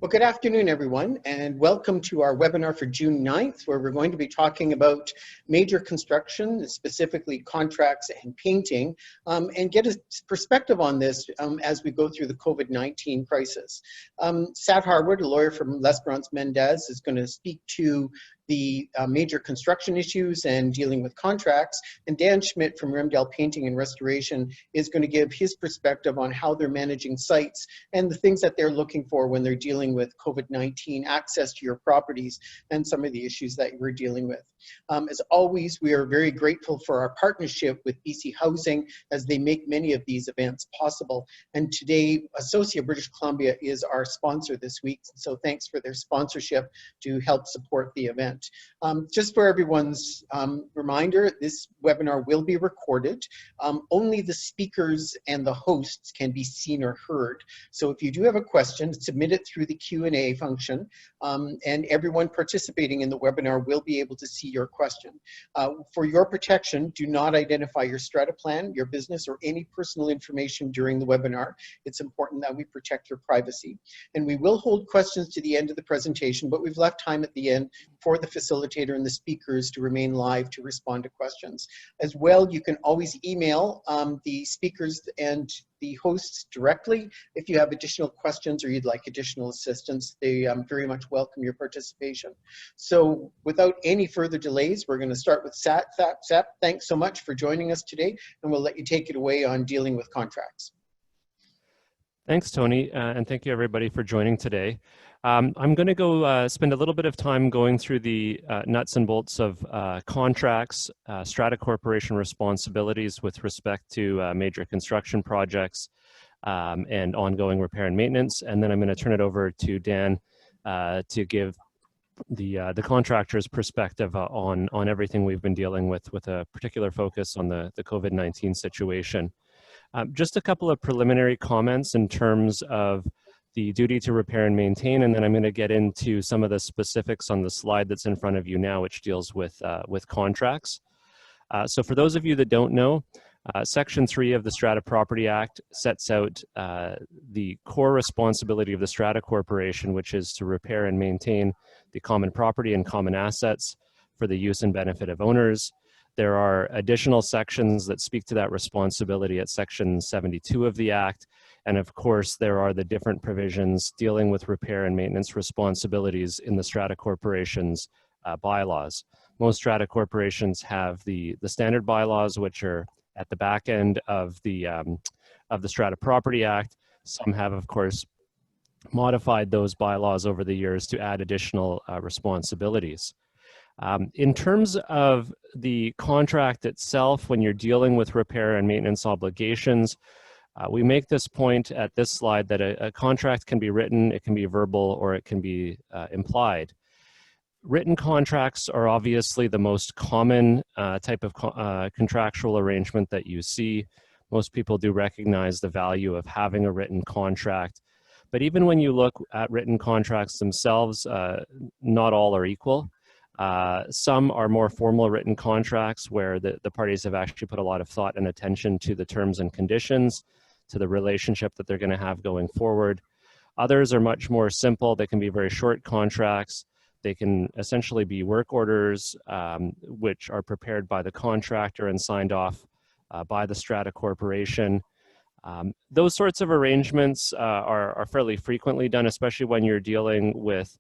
Well, good afternoon, everyone, and welcome to our webinar for June 9th, where we're going to be talking about major construction, specifically contracts and painting, and get a perspective on this as we go through the COVID-19 crisis. Sav Harwood, a lawyer from L'Esperance Mendez, is going to speak to the major construction issues and dealing with contracts. And Dan Schmidt from Remdale Painting and Restoration is going to give his perspective on how they're managing sites and the things that they're looking for when they're dealing with COVID-19, access to your properties, and some of the issues that we're dealing with. As always, we are very grateful for our partnership with BC Housing as they make many of these events possible. And today, Associate British Columbia is our sponsor this week. So thanks for their sponsorship to help support the event. Just for everyone's reminder, this webinar will be recorded. Only the speakers and the hosts can be seen or heard. So if you do have a question, submit it through the Q&A function, and everyone participating in the webinar will be able to see your question. For your protection, do not identify your strata plan, your business, or any personal information during the webinar. It's important that we protect your privacy. And we will hold questions to the end of the presentation, but we've left time at the end for the facilitator and the speakers to remain live to respond to questions. As well, you can always email the speakers and the hosts directly if you have additional questions or you'd like additional assistance. They very much welcome your participation. So without any further delays, we're going to start with Sap. Thanks so much for joining us today, and we'll let you take it away on dealing with contracts. Thanks, Tony, and thank you everybody for joining today. I'm going to go spend a little bit of time going through the nuts and bolts of contracts, strata corporation responsibilities with respect to major construction projects and ongoing repair and maintenance, and then I'm going to turn it over to Dan to give the contractor's perspective on everything we've been dealing with a particular focus on the COVID-19 situation. Just a couple of preliminary comments in terms of the duty to repair and maintain, and then I'm going to get into some of the specifics on the slide that's in front of you now, which deals with contracts. So for those of you that don't know, Section 3 of the Strata Property Act sets out the core responsibility of the Strata Corporation, which is to repair and maintain the common property and common assets for the use and benefit of owners. There are additional sections that speak to that responsibility at Section 72 of the Act. And of course, there are the different provisions dealing with repair and maintenance responsibilities in the Strata Corporation's bylaws. Most Strata Corporations have the standard bylaws, which are at the back end of the Strata Property Act. Some have, of course, modified those bylaws over the years to add additional responsibilities. In terms of the contract itself, when you're dealing with repair and maintenance obligations, we make this point at this slide that a contract can be written, it can be verbal, or it can be implied. Written contracts are obviously the most common type of contractual arrangement that you see. Most people do recognize the value of having a written contract. But even when you look at written contracts themselves, not all are equal. Some are more formal written contracts where the parties have actually put a lot of thought and attention to the terms and conditions, to the relationship that they're going to have going forward. Others are much more simple. They can be very short contracts. They can essentially be work orders, which are prepared by the contractor and signed off by the Strata Corporation. Those sorts of arrangements are fairly frequently done, especially when you're dealing with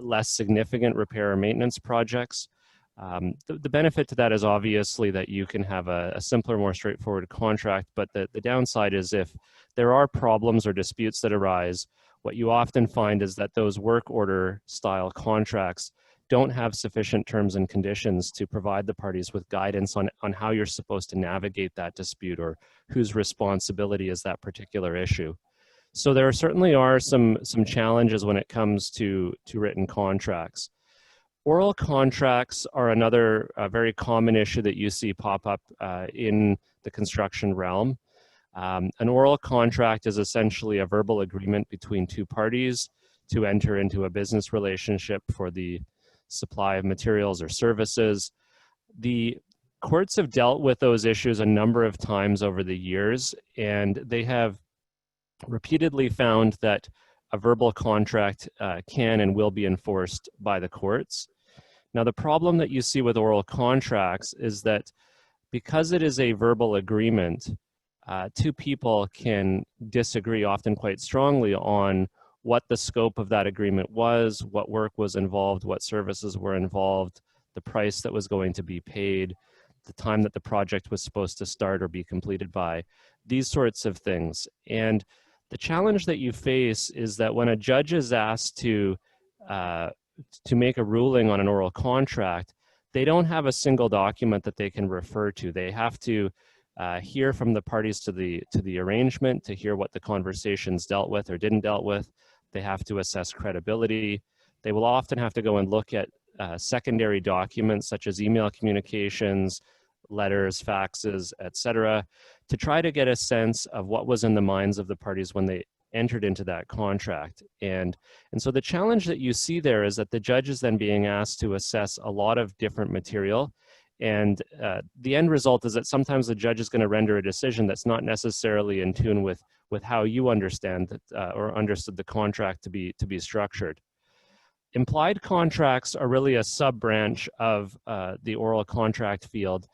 less significant repair or maintenance projects. The benefit to that is obviously that you can have a simpler, more straightforward contract, but the downside is if there are problems or disputes that arise, what you often find is that those work order style contracts don't have sufficient terms and conditions to provide the parties with guidance on how you're supposed to navigate that dispute or whose responsibility is that particular issue. So there certainly are some challenges when it comes to written contracts. Oral contracts are another very common issue that you see pop up in the construction realm. An oral contract is essentially a verbal agreement between two parties to enter into a business relationship for the supply of materials or services. The courts have dealt with those issues a number of times over the years, and they have repeatedly found that a verbal contract can and will be enforced by the courts. Now, the problem that you see with oral contracts is that because it is a verbal agreement, two people can disagree often quite strongly on what the scope of that agreement was, what work was involved, what services were involved, the price that was going to be paid, the time that the project was supposed to start or be completed by, these sorts of things. And the challenge that you face is that when a judge is asked to make a ruling on an oral contract, they don't have a single document that they can refer to. They have to hear from the parties to the arrangement, to hear what the conversations dealt with or didn't dealt with. They have to assess credibility. They will often have to go and look at secondary documents such as email communications, letters, faxes, etc., to try to get a sense of what was in the minds of the parties when they entered into that contract. And so the challenge that you see there is that the judge is then being asked to assess a lot of different material. And the end result is that sometimes the judge is going to render a decision that's not necessarily in tune with how you understand that, or understood the contract to be structured. Implied contracts are really a sub-branch of the oral contract field.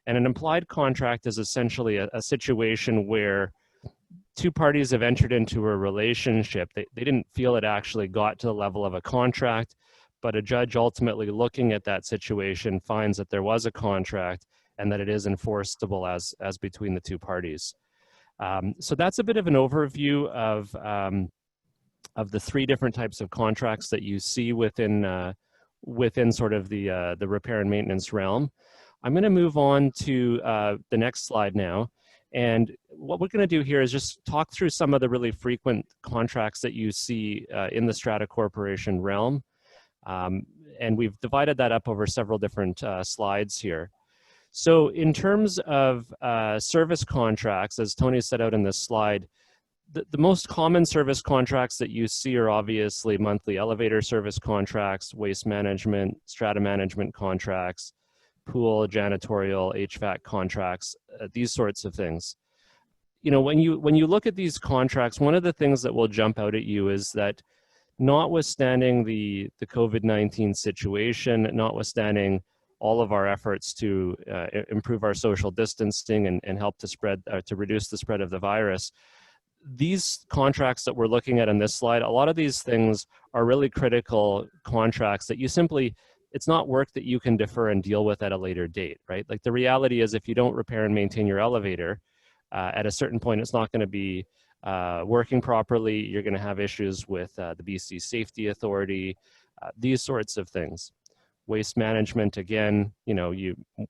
And an implied contract is essentially a situation where two parties have entered into a relationship. They didn't feel it actually got to the level of a contract, but a judge ultimately looking at that situation finds that there was a contract and that it is enforceable as between the two parties. So that's a bit of an overview of the three different types of contracts that you see within sort of the repair and maintenance realm. I'm going to move on to the next slide now. And what we're going to do here is just talk through some of the really frequent contracts that you see in the strata corporation realm. And we've divided that up over several different slides here. So in terms of service contracts, as Tony set out in this slide, the most common service contracts that you see are obviously monthly elevator service contracts, waste management, strata management contracts, pool, janitorial, HVAC contracts, these sorts of things. You know, when you look at these contracts, one of the things that will jump out at you is that notwithstanding the COVID-19 situation, notwithstanding all of our efforts to improve our social distancing and help to reduce the spread of the virus, these contracts that we're looking at in this slide, a lot of these things are really critical contracts that you simply, it's not work that you can defer and deal with at a later date, right? Like the reality is if you don't repair and maintain your elevator, at a certain point, it's not going to be working properly. You're going to have issues with the BC Safety Authority, these sorts of things. Waste management, again, you know,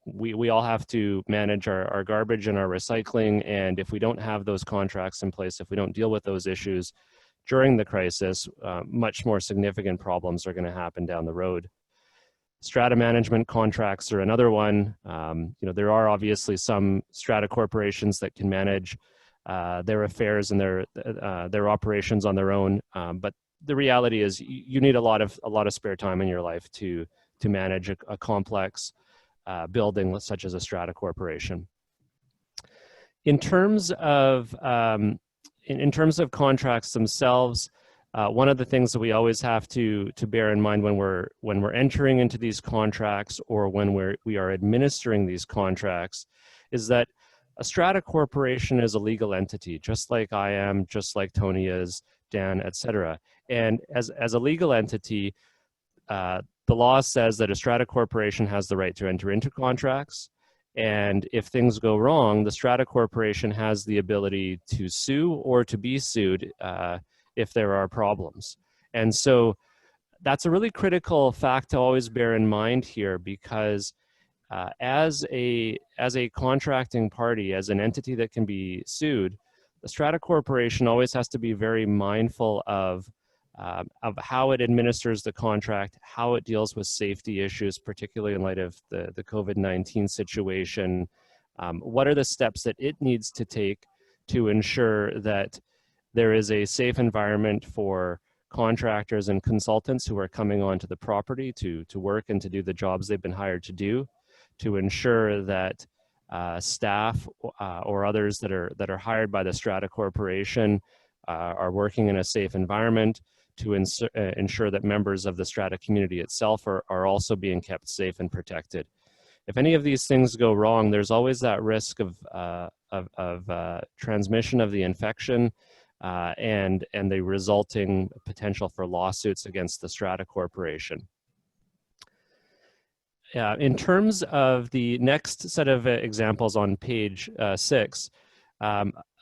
we all have to manage our garbage and our recycling. And if we don't have those contracts in place, if we don't deal with those issues during the crisis, much more significant problems are going to happen down the road. Strata management contracts are another one. You know, there are obviously some strata corporations that can manage their affairs and their operations on their own. But the reality is you need a lot of spare time in your life to manage a complex building such as a strata corporation. In terms of contracts themselves, one of the things that we always have to bear in mind when we're entering into these contracts or when we are administering these contracts is that a strata corporation is a legal entity, just like I am, just like Tony is, Dan, etc. And as a legal entity, the law says that a strata corporation has the right to enter into contracts. And if things go wrong, the strata corporation has the ability to sue or to be sued if there are problems. And so that's a really critical fact to always bear in mind here, because as a contracting party, as an entity that can be sued, the strata corporation always has to be very mindful of how it administers the contract, how it deals with safety issues, particularly in light of the COVID-19 situation. What are the steps that it needs to take to ensure that there is a safe environment for contractors and consultants who are coming onto the property to work and to do the jobs they've been hired to do, to ensure that staff or others that are hired by the strata corporation are working in a safe environment, to ensure that members of the strata community itself are also being kept safe and protected. If any of these things go wrong, there's always that risk of transmission of the infection and the resulting potential for lawsuits against the strata corporation. In terms of the next set of examples on page 6,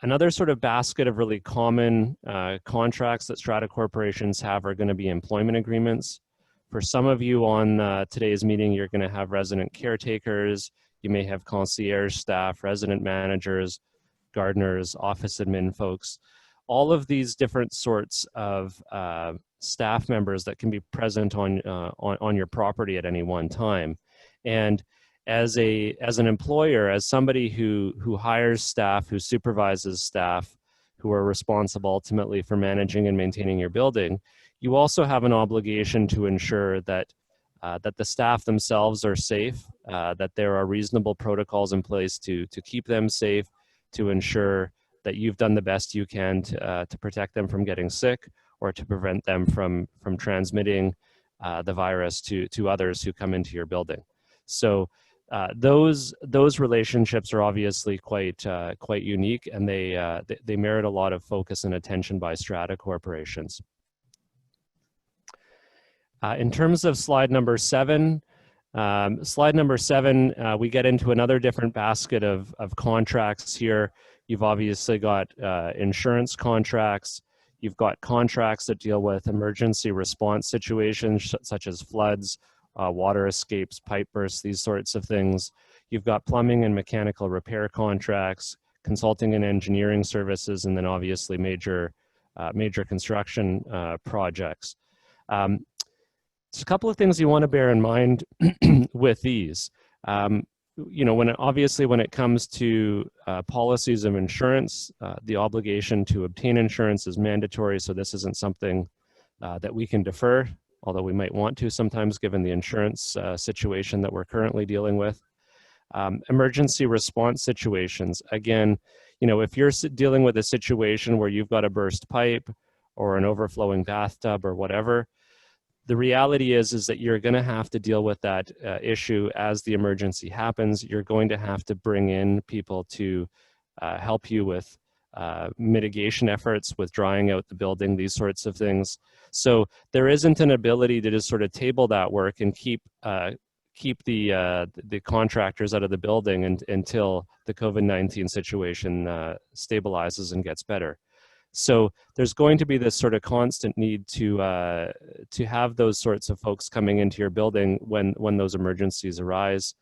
another sort of basket of really common contracts that strata corporations have are going to be employment agreements. For some of you on today's meeting, you're going to have resident caretakers, you may have concierge staff, resident managers, gardeners, office admin folks. All of these different sorts of staff members that can be present on your property at any one time. And as an employer, as somebody who hires staff, who supervises staff, who are responsible ultimately for managing and maintaining your building, you also have an obligation to ensure that that the staff themselves are safe, that there are reasonable protocols in place to keep them safe, to ensure that you've done the best you can to protect them from getting sick or to prevent them from transmitting the virus to others who come into your building. So those relationships are obviously quite unique, and they merit a lot of focus and attention by strata corporations. In terms of slide number 7, we get into another different basket of contracts here. You've obviously got insurance contracts. You've got contracts that deal with emergency response situations such as floods, water escapes, pipe bursts, these sorts of things. You've got plumbing and mechanical repair contracts, consulting and engineering services, and then obviously major construction projects. There's a couple of things you want to bear in mind with these. You know, when it comes to policies of insurance, the obligation to obtain insurance is mandatory, so this isn't something that we can defer, although we might want to sometimes given the insurance situation that we're currently dealing with. Emergency response situations, again, you know, if you're dealing with a situation where you've got a burst pipe or an overflowing bathtub or whatever, the reality is that you're going to have to deal with that issue as the emergency happens. You're going to have to bring in people to help you with mitigation efforts, with drying out the building, these sorts of things. So there isn't an ability to just sort of table that work and keep the contractors out of the building until the COVID-19 situation stabilizes and gets better. So there's going to be this sort of constant need to have those sorts of folks coming into your building when those emergencies arise.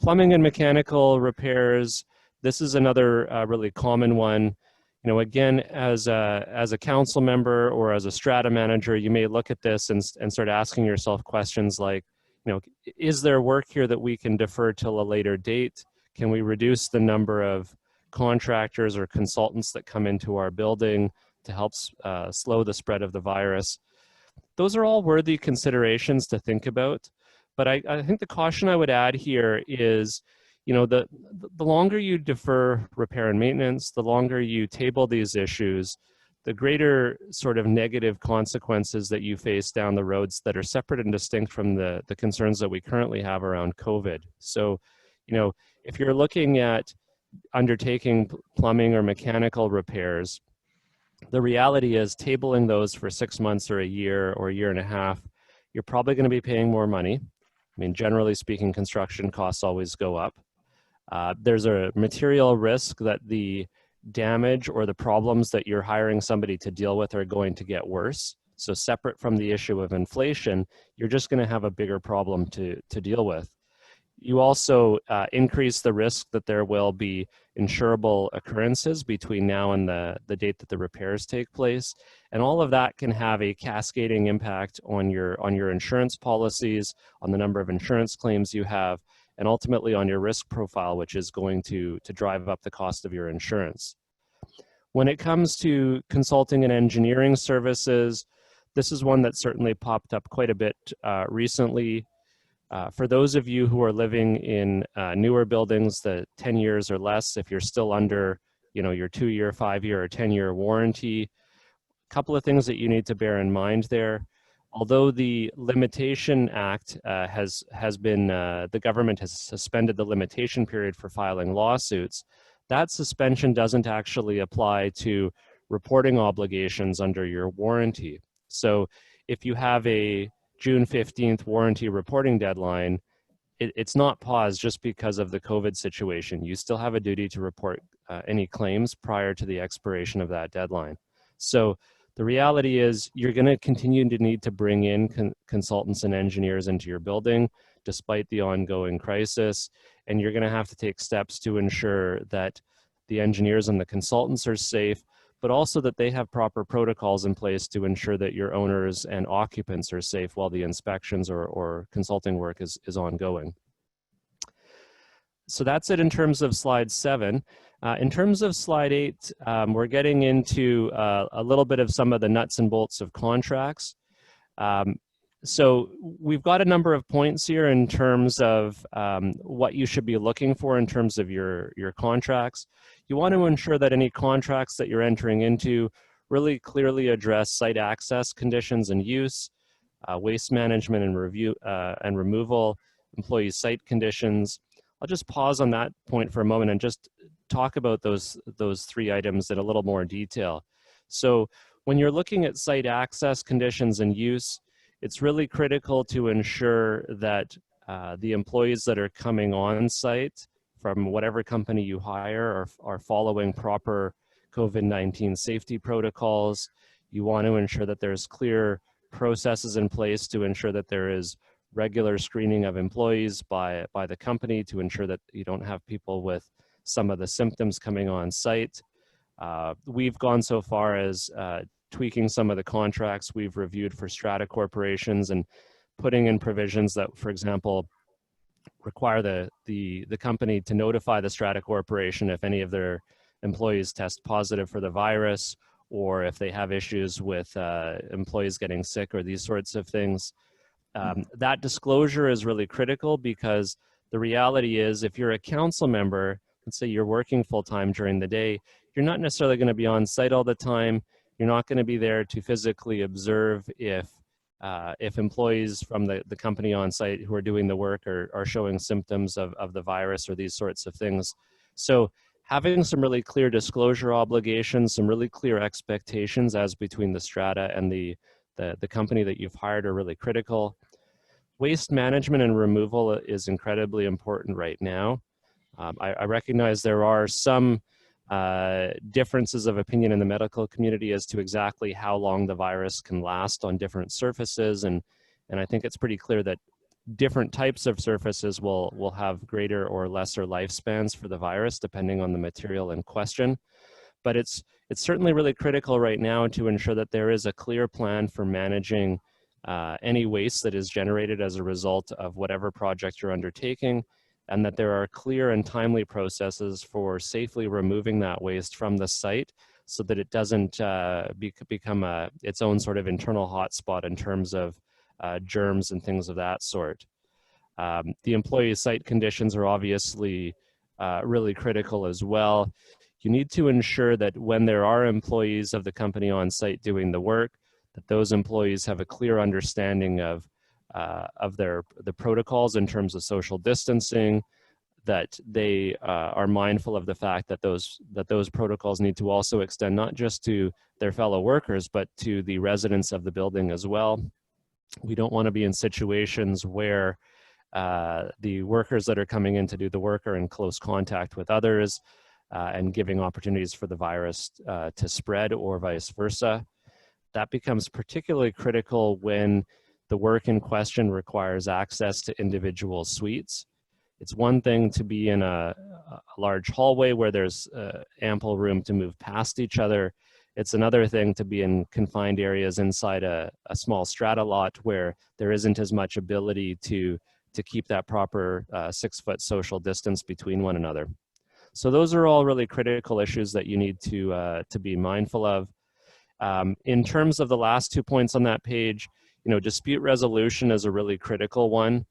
Plumbing and mechanical repairs, this is another really common one. You know, again, as a council member or as a strata manager, you may look at this and start asking yourself questions like, you know, is there work here that we can defer till a later date? Can we reduce the number of contractors or consultants that come into our building to help slow the spread of the virus? Those are all worthy considerations to think about. But I think the caution I would add here is, you know, the longer you defer repair and maintenance, the longer you table these issues, the greater sort of negative consequences that you face down the roads that are separate and distinct from the concerns that we currently have around COVID. So, you know, if you're looking at undertaking plumbing or mechanical repairs, the reality is tabling those for 6 months or a year and a half, you're probably going to be paying more money. I mean, generally speaking, construction costs always go up. There's a material risk that the damage or the problems that you're hiring somebody to deal with are going to get worse. So separate from the issue of inflation, you're just going to have a bigger problem to deal with. You also increase the risk that there will be insurable occurrences between now and the date that the repairs take place. And all of that can have a cascading impact on your insurance policies, on the number of insurance claims you have, and ultimately on your risk profile, which is going to drive up the cost of your insurance. When it comes to consulting and engineering services, this is one that certainly popped up quite a bit recently. For those of you who are living in newer buildings, the 10 years or less, if you're still under, your 2-year, 5-year, or 10-year warranty. A couple of things that you need to bear in mind there. Although the Limitation Act has been, the government has suspended the limitation period for filing lawsuits, that suspension doesn't actually apply to reporting obligations under your warranty. So if you have a June 15th warranty reporting deadline, it's not paused just because of the COVID situation. You still have a duty to report any claims prior to the expiration of that deadline. So the reality is you're going to continue to need to bring in consultants and engineers into your building despite the ongoing crisis, and you're going to have to take steps to ensure that the engineers and the consultants are safe, but also that they have proper protocols in place to ensure that your owners and occupants are safe while the inspections or consulting work is ongoing. So that's it in terms of slide 7. In terms of slide 8, we're getting into a little bit of some of the nuts and bolts of contracts. So we've got a number of points here in terms of what you should be looking for in terms of your contracts. You want to ensure that any contracts that you're entering into really clearly address site access conditions and use, waste management and review and removal, employee site conditions. I'll just pause on that point for a moment and just talk about those 3 items in a little more detail. So when you're looking at site access conditions and use, it's really critical to ensure that the employees that are coming on site from whatever company you hire are following proper COVID-19 safety protocols. You want to ensure that there's clear processes in place to ensure that there is regular screening of employees by the company to ensure that you don't have people with some of the symptoms coming on site. We've gone so far as tweaking some of the contracts we've reviewed for strata corporations and putting in provisions that, for example, require the company to notify the strata corporation if any of their employees test positive for the virus, or if they have issues with employees getting sick or these sorts of things. That disclosure is really critical because the reality is if you're a council member, let's say you're working full-time during the day, you're not necessarily going to be on site all the time. You're not going to be there to physically observe if employees from the company on site who are doing the work are showing symptoms of the virus or these sorts of things. So having some really clear disclosure obligations, some really clear expectations as between the strata and the company that you've hired are really critical. Waste management and removal is incredibly important right now. I recognize there are some differences of opinion in the medical community as to exactly how long the virus can last on different surfaces, and I think it's pretty clear that different types of surfaces will have greater or lesser lifespans for the virus depending on the material in question. But it's certainly really critical right now to ensure that there is a clear plan for managing any waste that is generated as a result of whatever project you're undertaking, and that there are clear and timely processes for safely removing that waste from the site so that it doesn't become its own sort of internal hotspot in terms of germs and things of that sort. The employee site conditions are obviously really critical as well. You need to ensure that when there are employees of the company on site doing the work, that those employees have a clear understanding of the protocols in terms of social distancing, that they are mindful of the fact that those protocols need to also extend not just to their fellow workers, but to the residents of the building as well. We don't want to be in situations where the workers that are coming in to do the work are in close contact with others and giving opportunities for the virus to spread or vice versa. That becomes particularly critical when the work in question requires access to individual suites. It's one thing to be in a large hallway where there's ample room to move past each other. It's another thing to be in confined areas inside a small strata lot where there isn't as much ability to keep that proper 6-foot social distance between one another. So those are all really critical issues that you need to be mindful of. In terms of the last 2 points on that page, dispute resolution is a really critical one.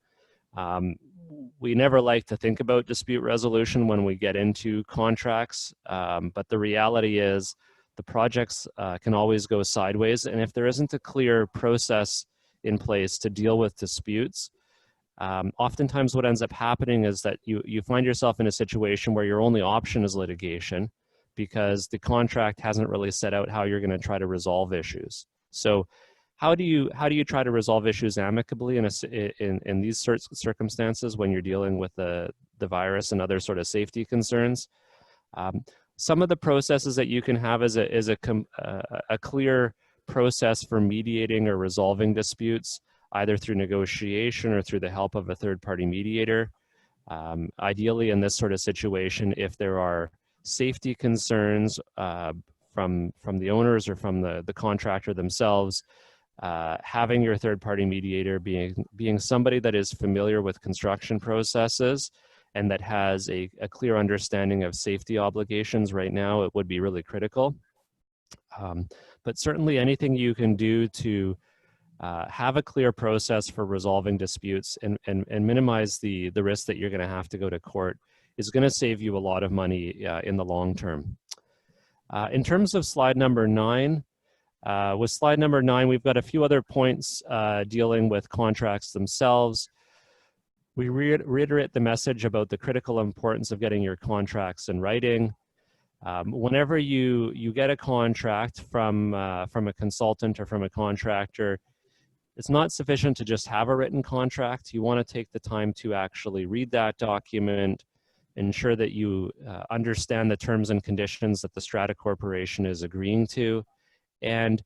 we never like to think about dispute resolution when we get into contracts, but the reality is the projects can always go sideways. And if there isn't a clear process in place to deal with disputes, oftentimes what ends up happening is that you find yourself in a situation where your only option is litigation because the contract hasn't really set out how you're going to try to resolve issues. So how do you try to resolve issues amicably in these circumstances when you're dealing with the virus and other sort of safety concerns? Some of the processes that you can have is a clear process for mediating or resolving disputes, either through negotiation or through the help of a third-party mediator. Ideally, in this sort of situation, if there are safety concerns from the owners or from the contractor themselves, having your third-party mediator being somebody that is familiar with construction processes and that has a clear understanding of safety obligations right now, it would be really critical. But certainly anything you can do to have a clear process for resolving disputes and minimize the risk that you're going to have to go to court is going to save you a lot of money in the long term. In terms of slide number 9, with slide number 9, we've got a few other points dealing with contracts themselves. We reiterate the message about the critical importance of getting your contracts in writing. Whenever you get a contract from a consultant or from a contractor, it's not sufficient to just have a written contract. You want to take the time to actually read that document, ensure that you understand the terms and conditions that the Strata Corporation is agreeing to. And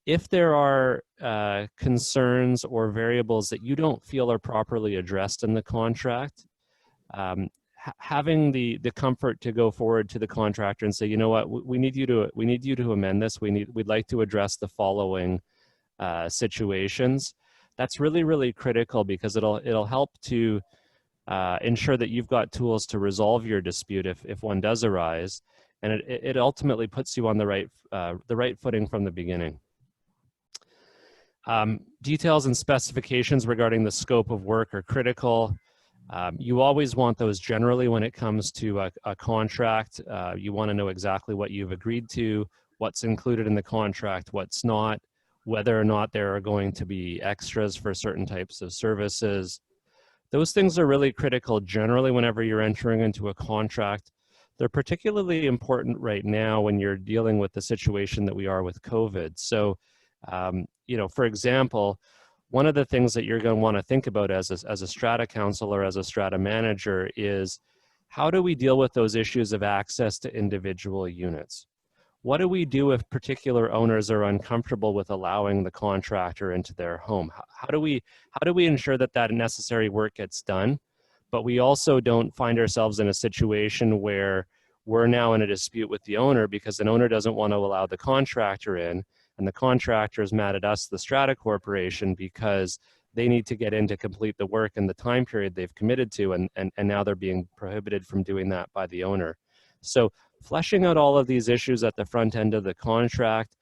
if there are concerns or variables that you don't feel are properly addressed in the contract, having the comfort to go forward to the contractor and say, you know what, we need you to amend this. We'd like to address the following situations. That's really, really critical because it'll help to ensure that you've got tools to resolve your dispute if one does arise, and it ultimately puts you on the right footing from the beginning. Details and specifications regarding the scope of work are critical. You always want those generally when it comes to a contract. You want to know exactly what you've agreed to, what's included in the contract, what's not, whether or not there are going to be extras for certain types of services. Those things are really critical generally whenever you're entering into a contract. They're particularly important right now when you're dealing with the situation that we are with COVID. So, you know, for example, one of the things that you're going to want to think about as a strata counsel or as a strata manager is, how do we deal with those issues of access to individual units? What do we do if particular owners are uncomfortable with allowing the contractor into their home? How do we ensure that necessary work gets done, but we also don't find ourselves in a situation where we're now in a dispute with the owner because an owner doesn't want to allow the contractor in, and the contractor is mad at us, the Strata Corporation, because they need to get in to complete the work in the time period they've committed to, and now they're being prohibited from doing that by the owner. So fleshing out all of these issues at the front end of the contract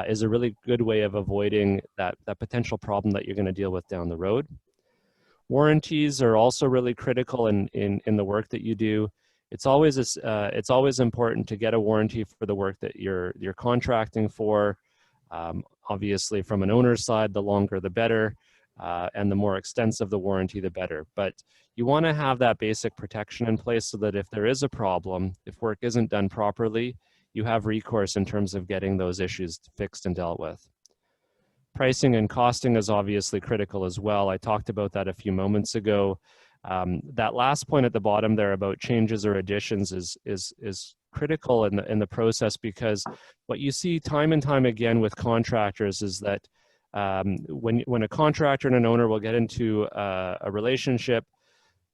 is a really good way of avoiding that potential problem that you're going to deal with down the road. Warranties are also really critical in the work that you do. It's always important to get a warranty for the work that you're contracting for. Obviously, from an owner's side, the longer the better, and the more extensive the warranty, the better. But you want to have that basic protection in place so that if there is a problem, if work isn't done properly, you have recourse in terms of getting those issues fixed and dealt with. Pricing and costing is obviously critical as well. I talked about that a few moments ago. That last point at the bottom there about changes or additions is critical in the process, because what you see time and time again with contractors is that when a contractor and an owner will get into a relationship,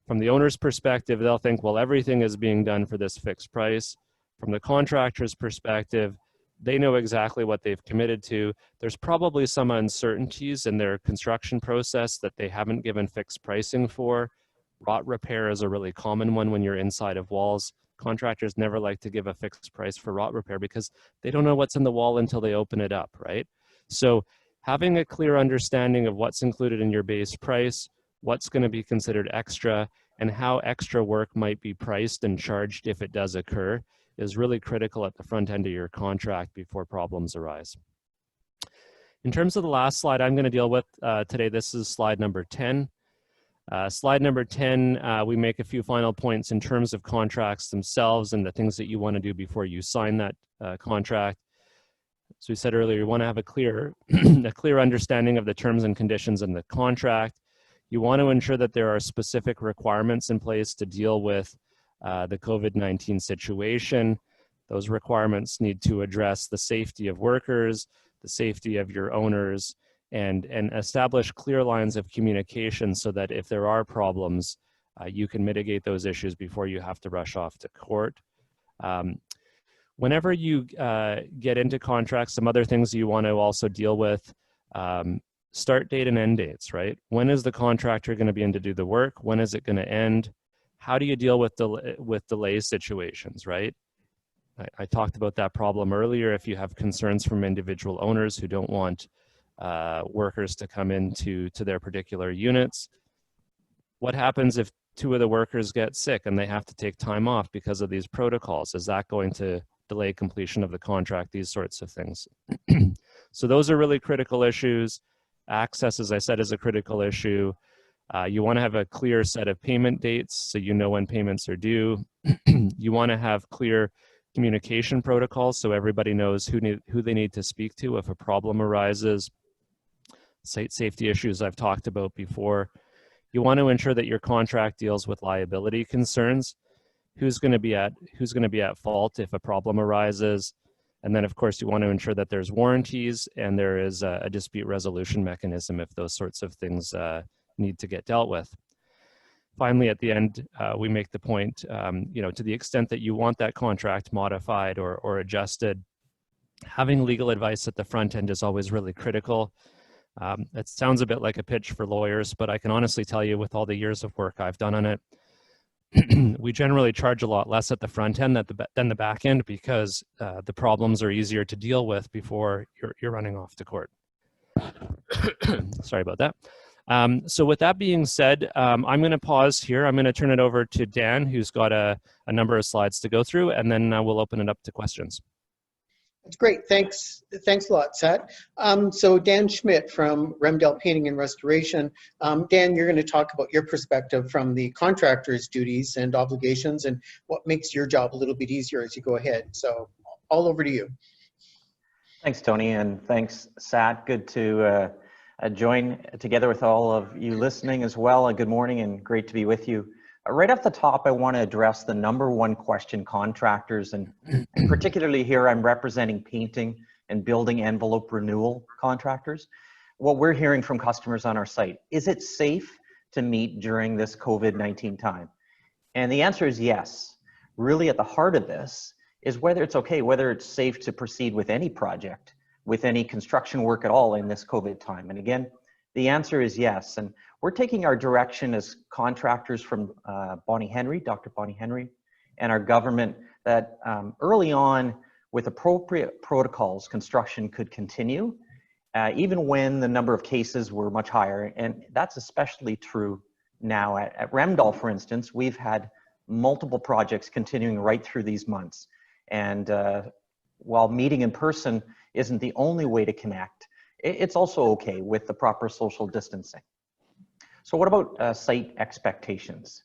from the owner's perspective, they'll think, well, everything is being done for this fixed price. From the contractor's perspective, they know exactly what they've committed to. There's probably some uncertainties in their construction process that they haven't given fixed pricing for. Rot repair is a really common one when you're inside of walls. Contractors never like to give a fixed price for rot repair because they don't know what's in the wall until they open it up, right? So having a clear understanding of what's included in your base price, what's going to be considered extra, and how extra work might be priced and charged if it does occur is really critical at the front end of your contract before problems arise. In terms of the last slide I'm going to deal with today, this is slide number 10. Slide number 10, we make a few final points in terms of contracts themselves and the things that you want to do before you sign that contract. As we said earlier, you want to have a clear, a clear understanding of the terms and conditions in the contract. You want to ensure that there are specific requirements in place to deal with the COVID-19 situation. Those requirements need to address the safety of workers, the safety of your owners, and establish clear lines of communication so that if there are problems, you can mitigate those issues before you have to rush off to court. Whenever you get into contracts, some other things you want to also deal with, start date and end dates, right? When is the contractor going to be in to do the work? When is it going to end? How do you deal with delay situations, right? I talked about that problem earlier. If you have concerns from individual owners who don't want workers to come into their particular units, what happens if 2 of the workers get sick and they have to take time off because of these protocols? Is that going to delay completion of the contract? These sorts of things. So those are really critical issues. Access, as I said, is a critical issue. You want to have a clear set of payment dates so you know when payments are due. You want to have clear communication protocols so everybody knows who they need to speak to if a problem arises. Site safety issues I've talked about before. You want to ensure that your contract deals with liability concerns. Who's going to be at fault if a problem arises? And then, of course, you want to ensure that there's warranties and there is a dispute resolution mechanism if those sorts of things need to get dealt with. Finally, at the end, we make the point, to the extent that you want that contract modified or adjusted, having legal advice at the front end is always really critical. It sounds a bit like a pitch for lawyers, but I can honestly tell you with all the years of work I've done on it, we generally charge a lot less at the front end than the back end because the problems are easier to deal with before you're running off to court. Sorry about that. So with that being said, I'm going to pause here. I'm going to turn it over to Dan, who's got a number of slides to go through, and then we'll open it up to questions. That's great. Thanks a lot, Sat. So Dan Schmidt from Remdell Painting and Restoration. Dan, you're going to talk about your perspective from the contractor's duties and obligations and what makes your job a little bit easier as you go ahead. So all over to you. Thanks, Tony, and thanks, Sat. Good to join together with all of you listening as well. Good morning and great to be with you. Right off the top, I want to address the #1 question contractors, and particularly here I'm representing painting and building envelope renewal contractors. What we're hearing from customers on our site, is it safe to meet during this COVID-19 time? And the answer is yes. Really at the heart of this is whether it's safe to proceed with any project, with any construction work at all in this COVID time. And again, the answer is yes. And we're taking our direction as contractors from Dr. Bonnie Henry, and our government that early on, with appropriate protocols, construction could continue, even when the number of cases were much higher. And that's especially true now. At Remdell, for instance, we've had multiple projects continuing right through these months. And while meeting in person isn't the only way to connect, it's also okay with the proper social distancing. So what about site expectations?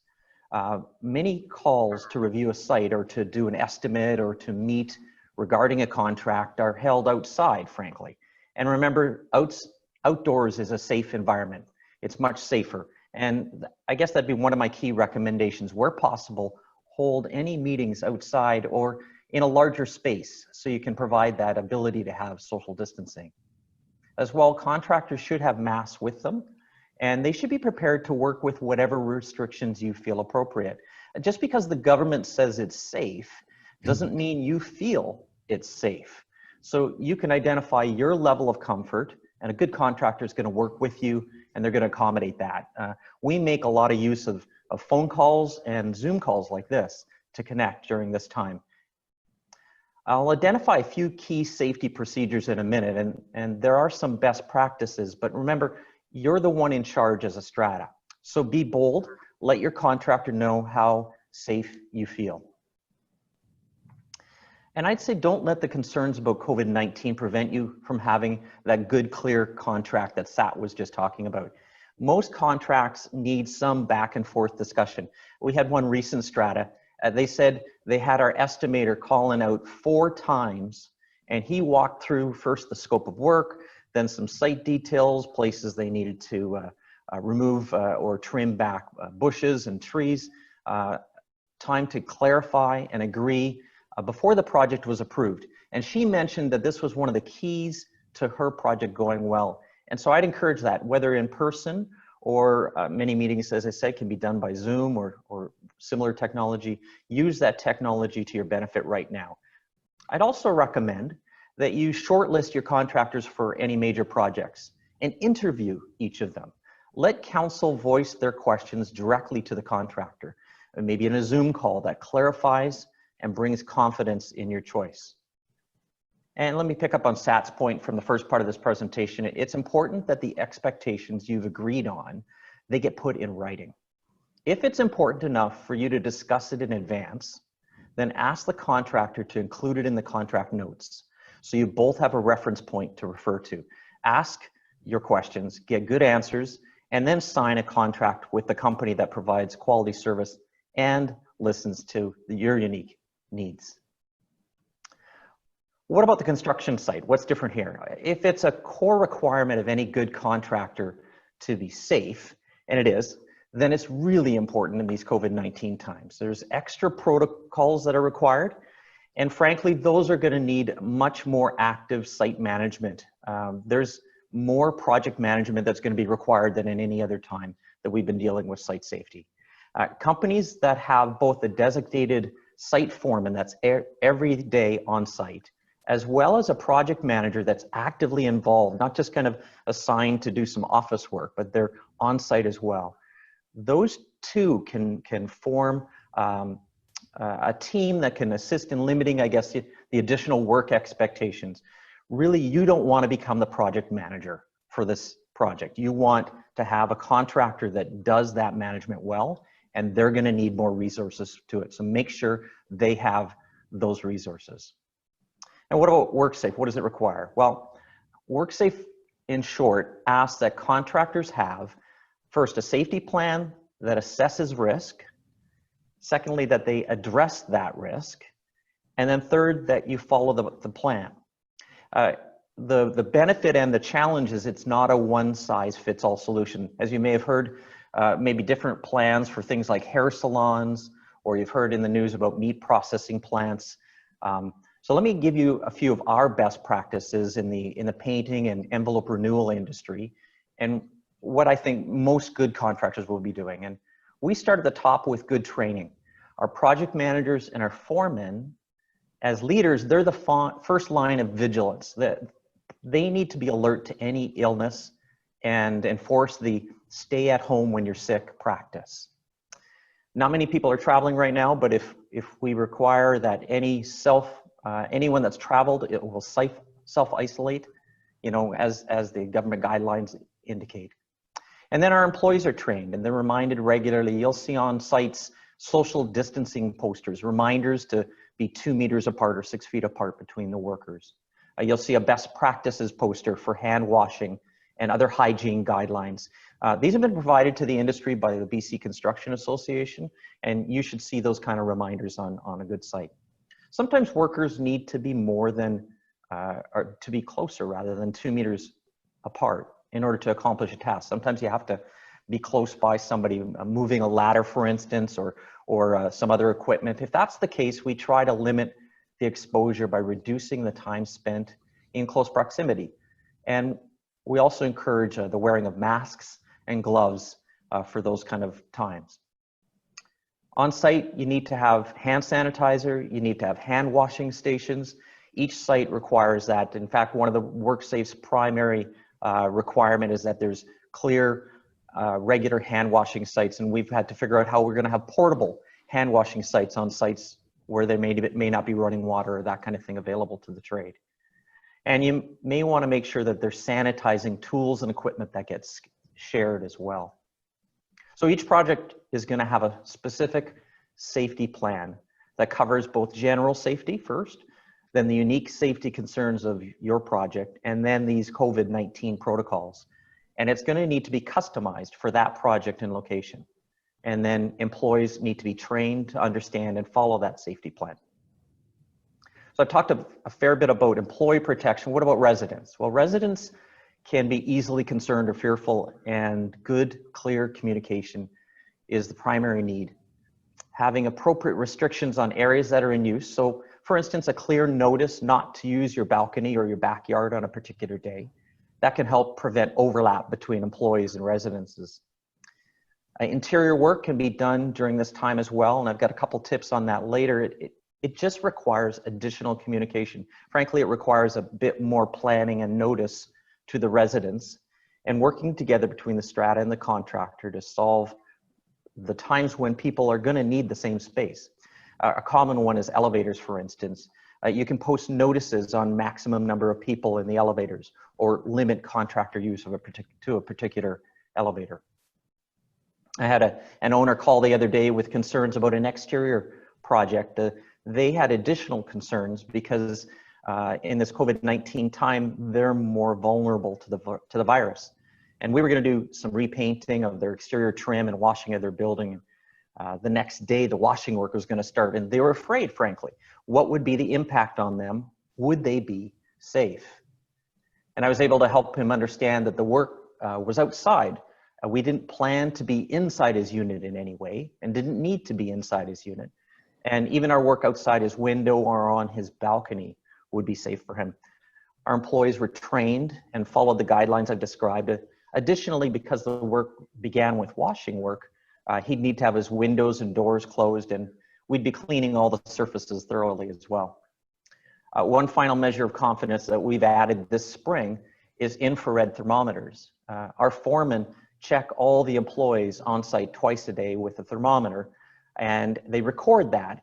Many calls to review a site or to do an estimate or to meet regarding a contract are held outside, frankly. And remember, outdoors is a safe environment. It's much safer. And I guess that'd be one of my key recommendations. Where possible, hold any meetings outside or in a larger space so you can provide that ability to have social distancing. As well, contractors should have masks with them, and they should be prepared to work with whatever restrictions you feel appropriate. Just because the government says it's safe doesn't mean you feel it's safe. So you can identify your level of comfort, and a good contractor is going to work with you and they're going to accommodate that. We make a lot of use of phone calls and Zoom calls like this to connect during this time. I'll identify a few key safety procedures in a minute, and there are some best practices, but remember, you're the one in charge as a strata. So be bold, let your contractor know how safe you feel. And I'd say don't let the concerns about COVID-19 prevent you from having that good, clear contract that Sat was just talking about. Most contracts need some back and forth discussion. We had one recent strata. They said they had our estimator calling out 4 times, and he walked through first the scope of work, then some site details, places they needed to remove or trim back bushes and trees, time to clarify and agree before the project was approved. And she mentioned that this was one of the keys to her project going well. And so I'd encourage that, whether in person or many meetings, as I said, can be done by Zoom or similar technology. Use that technology to your benefit right now. I'd also recommend that you shortlist your contractors for any major projects and interview each of them. Let council voice their questions directly to the contractor, maybe in a Zoom call that clarifies and brings confidence in your choice. And let me pick up on Sat's point from the first part of this presentation. It's important that the expectations you've agreed on, they get put in writing. If it's important enough for you to discuss it in advance, then ask the contractor to include it in the contract notes, so you both have a reference point to refer to. Ask your questions, get good answers, and then sign a contract with the company that provides quality service and listens to your unique needs. What about the construction site? What's different here? If it's a core requirement of any good contractor to be safe, and it is, then it's really important in these COVID-19 times. There's extra protocols that are required, and frankly, those are going to need much more active site management. There's more project management that's going to be required than in any other time that we've been dealing with site safety. Companies that have both the designated site foreman that's every day on site, as well as a project manager that's actively involved, not just kind of assigned to do some office work, but they're on site as well. Those two can form a team that can assist in limiting, I guess, the additional work expectations. Really, you don't want to become the project manager for this project. You want to have a contractor that does that management well, and they're going to need more resources to it. So make sure they have those resources. And what about WorkSafe? What does it require? Well, WorkSafe, in short, asks that contractors have, first, a safety plan that assesses risk. Secondly, that they address that risk. And then third, that you follow the plan. The benefit and the challenge is it's not a one-size-fits-all solution. As you may have heard, maybe different plans for things like hair salons, or you've heard in the news about meat processing plants. So let me give you a few of our best practices in the painting and envelope renewal industry, and what I think most good contractors will be doing. And we start at the top with good training. Our project managers and our foremen, as leaders, they're the first line of vigilance. They need to be alert to any illness and enforce the stay at home when you're sick practice. Not many people are traveling right now, but if we require that anyone that's traveled, it will self-isolate, you know, as the government guidelines indicate. And then our employees are trained and they're reminded regularly. You'll see on sites social distancing posters, reminders to be 2 meters apart or 6 feet apart between the workers. You'll see a best practices poster for hand washing and other hygiene guidelines. These have been provided to the industry by the BC Construction Association, and you should see those kind of reminders on a good site. Sometimes workers need to be more than, or to be closer rather than 2 meters apart in order to accomplish a task. Sometimes you have to be close by somebody moving a ladder, for instance, or some other equipment. If that's the case, we try to limit the exposure by reducing the time spent in close proximity. And we also encourage the wearing of masks and gloves for those kind of times. On site, you need to have hand sanitizer, you need to have hand washing stations. Each site requires that. In fact, one of the WorkSafe's primary requirement is that there's clear, regular hand washing sites, and we've had to figure out how we're going to have portable hand washing sites on sites where they may not be running water or that kind of thing available to the trade. And you may want to make sure that they're sanitizing tools and equipment that gets shared as well. So So each project is going to have a specific safety plan that covers both general safety first, then the unique safety concerns of your project, and then these COVID-19 protocols. And it's going to need to be customized for that project and location. And then employees need to be trained to understand and follow that safety plan. So I've talked a fair bit about employee protection. What about residents? Well, residents can be easily concerned or fearful, and good, clear communication is the primary need. Having appropriate restrictions on areas that are in use. So for instance, a clear notice not to use your balcony or your backyard on a particular day. That can help prevent overlap between employees and residences. Interior work can be done during this time as well, and I've got a couple tips on that later. It just requires additional communication. Frankly, it requires a bit more planning and notice to the residents, and working together between the strata and the contractor to solve the times when people are going to need the same space. A common one is elevators, for instance. You can post notices on maximum number of people in the elevators, or limit contractor use of a particular elevator. I had an owner call the other day with concerns about an exterior project. They had additional concerns because in this COVID-19 time, they're more vulnerable to the virus. And we were going to do some repainting of their exterior trim and washing of their building. The next day, the washing work was going to start, and they were afraid, frankly. What would be the impact on them? Would they be safe? And I was able to help him understand that the work was outside. We didn't plan to be inside his unit in any way, and didn't need to be inside his unit. And even our work outside his window or on his balcony would be safe for him. Our employees were trained and followed the guidelines I've described. Additionally, because the work began with washing work, he'd need to have his windows and doors closed, and we'd be cleaning all the surfaces thoroughly as well. One final measure of confidence that we've added this spring is infrared thermometers. Our foremen check all the employees on site twice a day with a thermometer, and they record that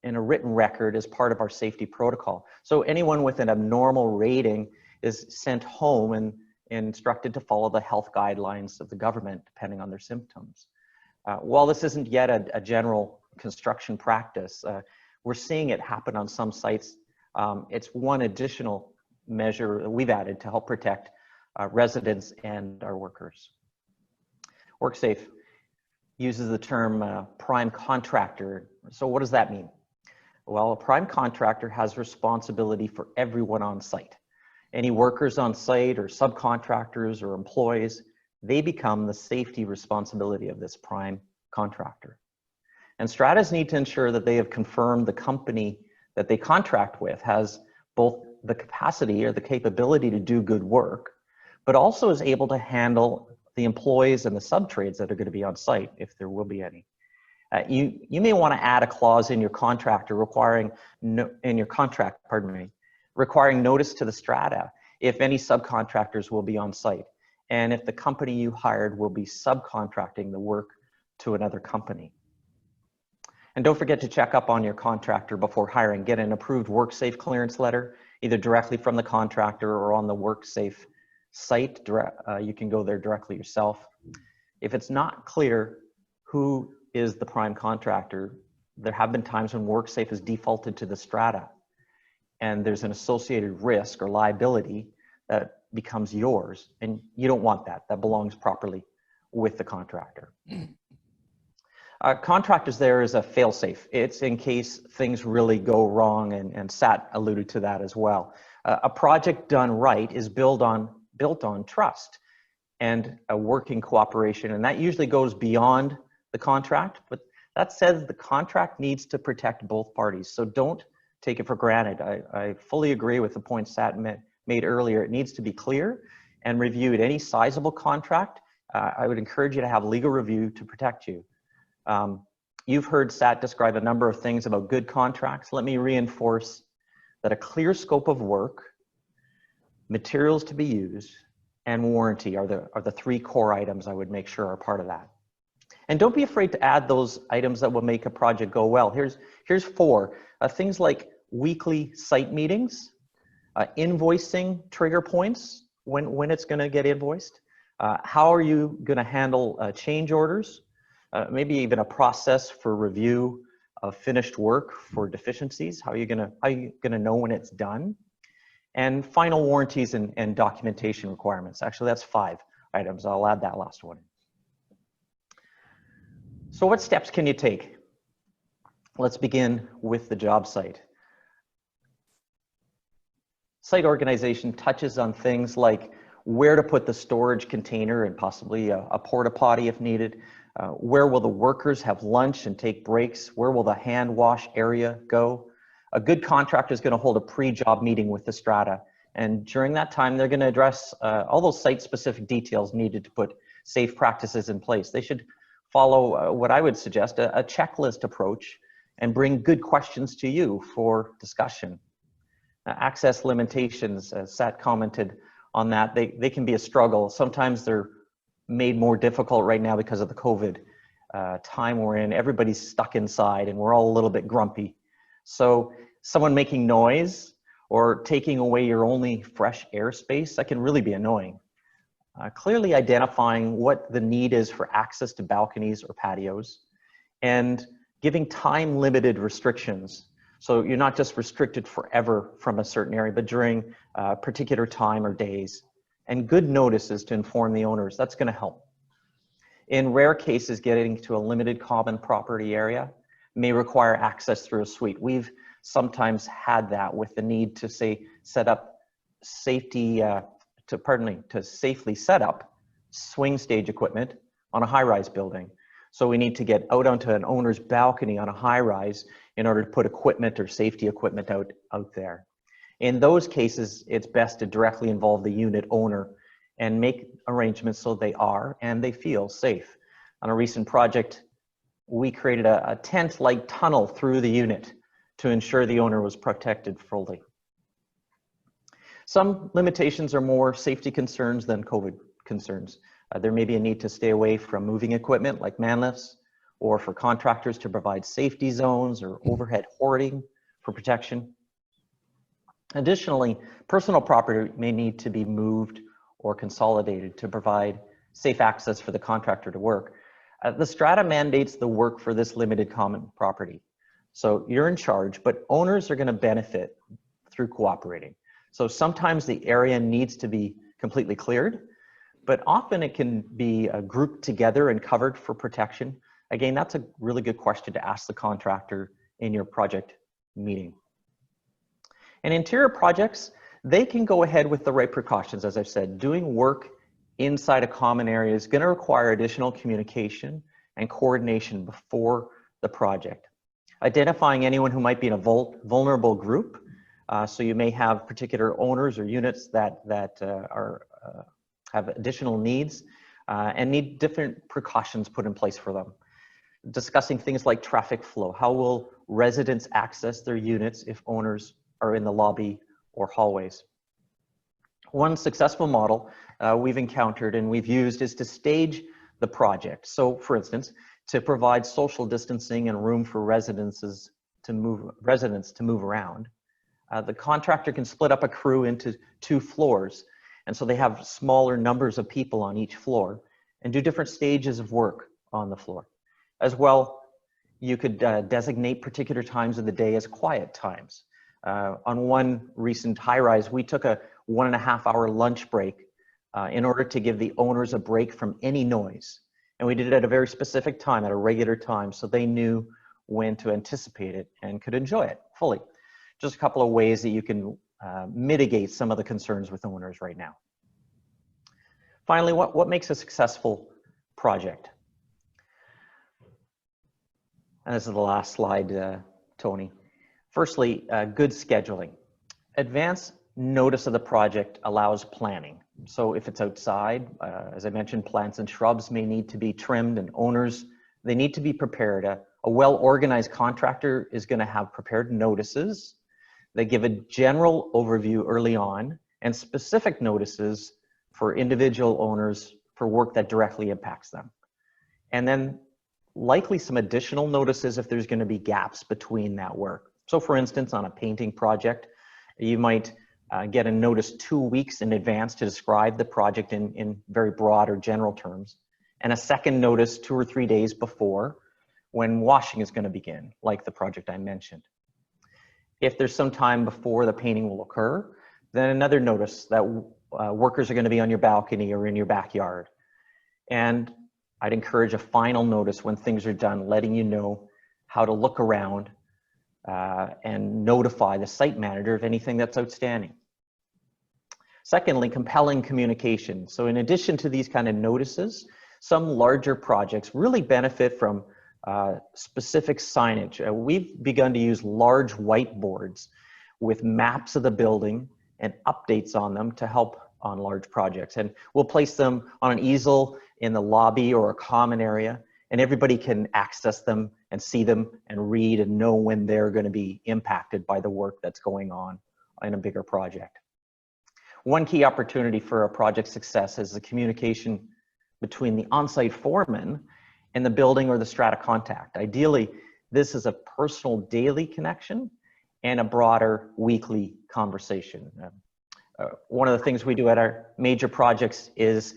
in a written record as part of our safety protocol. So anyone with an abnormal rating is sent home and instructed to follow the health guidelines of the government depending on their symptoms. While this isn't yet a general construction practice, we're seeing it happen on some sites. It's one additional measure that we've added to help protect residents and our workers. WorkSafe uses the term prime contractor. So what does that mean? Well, a prime contractor has responsibility for everyone on site. Any workers on site or subcontractors or employees, they become the safety responsibility of this prime contractor. And stratas need to ensure that they have confirmed the company that they contract with has both the capacity or the capability to do good work, but also is able to handle the employees and the sub-trades that are going to be on site, if there will be any. You may want to add a clause in your contract requiring requiring notice to the strata if any subcontractors will be on site, and if the company you hired will be subcontracting the work to another company. And don't forget to check up on your contractor before hiring. Get an approved WorkSafe clearance letter, either directly from the contractor or on the WorkSafe site. You can go there directly yourself. If it's not clear who is the prime contractor, there have been times when WorkSafe has defaulted to the strata, and there's an associated risk or liability that becomes yours, and you don't want that. That belongs properly with the contractor. Contractors there is a fail-safe. It's in case things really go wrong, and Sat alluded to that as well. A project done right is built on trust and a working cooperation, and that usually goes beyond the contract, but that says the contract needs to protect both parties, so don't take it for granted. I fully agree with the point Sat made earlier. It needs to be clear and reviewed. Any sizable contract, I would encourage you to have legal review to protect you. You've heard Sat describe a number of things about good contracts. Let me reinforce that a clear scope of work, materials to be used, and warranty are the three core items I would make sure are part of that. And don't be afraid to add those items that will make a project go well. Here's four. Things like weekly site meetings, invoicing trigger points, when it's going to get invoiced. How are you going to handle change orders? maybe even a process for review of finished work for deficiencies. How are you gonna know when it's done? And final warranties and documentation requirements. Actually, that's 5 items. I'll add that last one. So what steps can you take? Let's begin with the job site. Site organization touches on things like where to put the storage container and possibly a porta potty if needed. Where will the workers have lunch and take breaks? Where will the hand wash area go? A good contractor is going to hold a pre-job meeting with the strata. And during that time, they're going to address all those site-specific details needed to put safe practices in place. They should follow what I would suggest, a checklist approach, and bring good questions to you for discussion. Access limitations, as Sat commented on that, they can be a struggle. Sometimes they're made more difficult right now because of the COVID time we're in. Everybody's stuck inside and we're all a little bit grumpy. So someone making noise or taking away your only fresh airspace, that can really be annoying. Clearly identifying what the need is for access to balconies or patios, and giving time-limited restrictions. So you're not just restricted forever from a certain area, but during a particular time or days. And good notices to inform the owners, that's gonna help. In rare cases, getting to a limited common property area may require access through a suite. We've sometimes had that with the need to say, set up safety, to safely set up swing stage equipment on a high-rise building. So we need to get out onto an owner's balcony on a high-rise in order to put equipment or safety equipment out there. In those cases, it's best to directly involve the unit owner and make arrangements so they are and they feel safe. On a recent project, we created a tent-like tunnel through the unit to ensure the owner was protected fully. Some limitations are more safety concerns than COVID concerns. There may be a need to stay away from moving equipment like man lifts, or for contractors to provide safety zones or overhead hoarding for protection. Additionally, personal property may need to be moved or consolidated to provide safe access for the contractor to work. The strata mandates the work for this limited common property. So you're in charge, but owners are going to benefit through cooperating. So sometimes the area needs to be completely cleared, but often it can be grouped together and covered for protection. Again, that's a really good question to ask the contractor in your project meeting. And interior projects, they can go ahead with the right precautions. As I've said, doing work inside a common area is going to require additional communication and coordination before the project. Identifying anyone who might be in a vulnerable group. So you may have particular owners or units that have additional needs and need different precautions put in place for them. Discussing things like traffic flow. How will residents access their units if owners are in the lobby or hallways? One successful model we've encountered and we've used is to stage the project. So for instance, to provide social distancing and room for residents to move around. The contractor can split up a crew into 2 floors. And so they have smaller numbers of people on each floor and do different stages of work on the floor. As well, you could designate particular times of the day as quiet times. On one recent high-rise, we took a 1.5-hour lunch break in order to give the owners a break from any noise. And we did it at a very specific time, at a regular time, so they knew when to anticipate it and could enjoy it fully. Just a couple of ways that you can mitigate some of the concerns with owners right now. Finally, what makes a successful project? And this is the last slide, Tony. Firstly, good scheduling. Advance notice of the project allows planning. So if it's outside, as I mentioned, plants and shrubs may need to be trimmed, and owners, they need to be prepared. A well-organized contractor is going to have prepared notices. They give a general overview early on and specific notices for individual owners for work that directly impacts them. And then likely some additional notices if there's going to be gaps between that work. So for instance, on a painting project, you might get a notice 2 weeks in advance to describe the project in very broad or general terms. and a second notice 2 or 3 days before when washing is going to begin, like the project I mentioned. If there's some time before the painting will occur, then another notice that workers are going to be on your balcony or in your backyard. And I'd encourage a final notice when things are done, letting you know how to look around and notify the site manager of anything that's outstanding. Secondly, compelling communication. So in addition to these kind of notices, some larger projects really benefit from specific signage. We've begun to use large whiteboards with maps of the building and updates on them to help on large projects. And we'll place them on an easel in the lobby or a common area, and everybody can access them and see them and read and know when they're going to be impacted by the work that's going on in a bigger project. One key opportunity for a project success is the communication between the on-site foreman and the building or the strata contact. Ideally, this is a personal daily connection and a broader weekly conversation. One of the things we do at our major projects is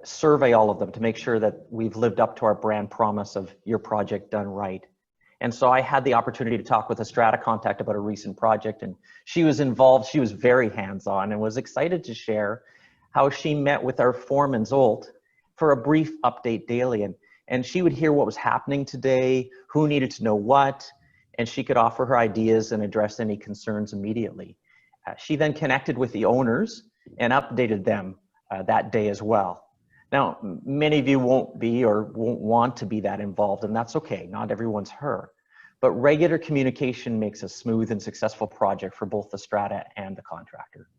survey all of them to make sure that we've lived up to our brand promise of your project done right. And so I had the opportunity to talk with a strata contact about a recent project, and she was involved. She was very hands-on and was excited to share how she met with our foreman Zolt for a brief update daily. And she would hear what was happening today, who needed to know what, and she could offer her ideas and address any concerns immediately. She then connected with the owners and updated them that day as well. Now, many of you won't be or won't want to be that involved, and that's okay. Not everyone's her. But regular communication makes a smooth and successful project for both the strata and the contractor.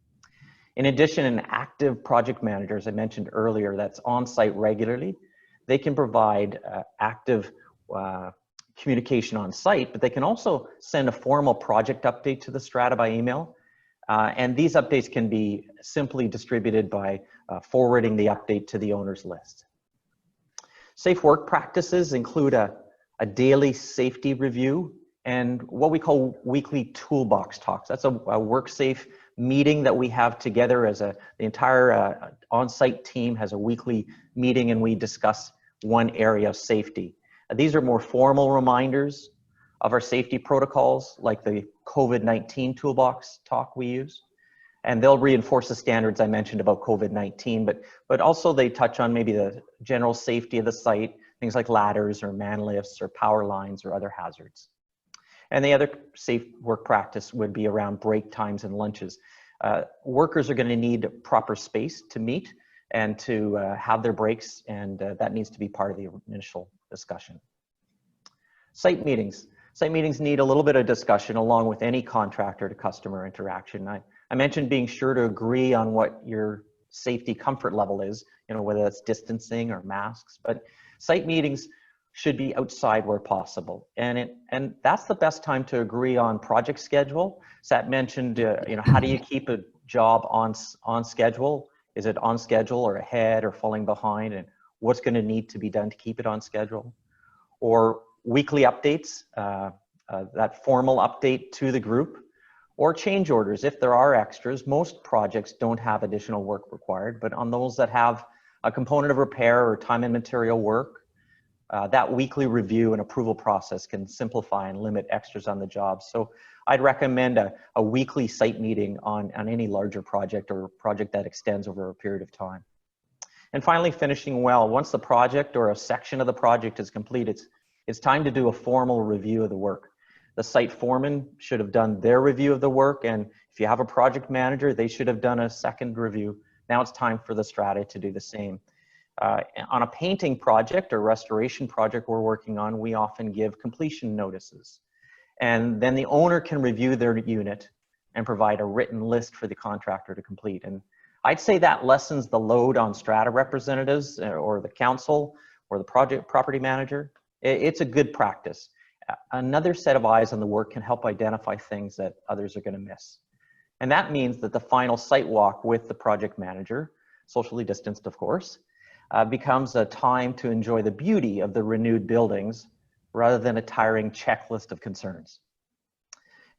In addition, an active project manager, as I mentioned earlier, that's on site regularly, they can provide active communication on site, but they can also send a formal project update to the strata by email. And these updates can be simply distributed by forwarding the update to the owner's list. Safe work practices include a daily safety review and what we call weekly toolbox talks. That's a work safe meeting that we have together as the entire on-site team has a weekly meeting, and we discuss one area of safety. These are more formal reminders of our safety protocols, like the COVID-19 toolbox talk we use. And they'll reinforce the standards I mentioned about COVID-19, but also they touch on maybe the general safety of the site, things like ladders or man lifts or power lines or other hazards. And the other safe work practice would be around break times and lunches. Workers are going to need proper space to meet and to have their breaks, and that needs to be part of the initial discussion. Site meetings. Site meetings need a little bit of discussion along with any contractor to customer interaction. I mentioned being sure to agree on what your safety comfort level is, whether that's distancing or masks, but site meetings should be outside where possible. And that's the best time to agree on project schedule. Sat mentioned, how do you keep a job on schedule? Is it on schedule or ahead or falling behind? And what's going to need to be done to keep it on schedule? Or weekly updates, that formal update to the group, or change orders if there are extras. Most projects don't have additional work required, but on those that have a component of repair or time and material work, that weekly review and approval process can simplify and limit extras on the job. So I'd recommend a weekly site meeting on any larger project or project that extends over a period of time. And finally, finishing well. Once the project or a section of the project is complete, it's time to do a formal review of the work. The site foreman should have done their review of the work, and if you have a project manager, they should have done a second review. Now it's time for the strata to do the same. On a painting project or restoration project we're working on, we often give completion notices. And then the owner can review their unit and provide a written list for the contractor to complete. And I'd say that lessens the load on strata representatives or the council or the project property manager. It's a good practice. Another set of eyes on the work can help identify things that others are going to miss. And that means that the final site walk with the project manager, socially distanced of course, becomes a time to enjoy the beauty of the renewed buildings rather than a tiring checklist of concerns.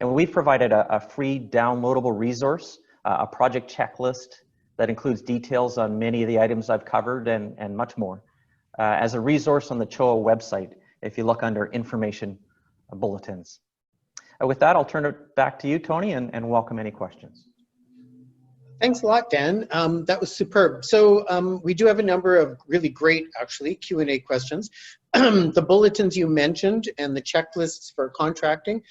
And we've provided a free downloadable resource, a project checklist that includes details on many of the items I've covered and much more. as a resource on the CHOA website if you look under information bulletins. With that, I'll turn it back to you, Tony, and welcome any questions. Thanks a lot, Dan. That was superb. So we do have a number of really great, actually, Q&A questions. The bulletins you mentioned and the checklists for contracting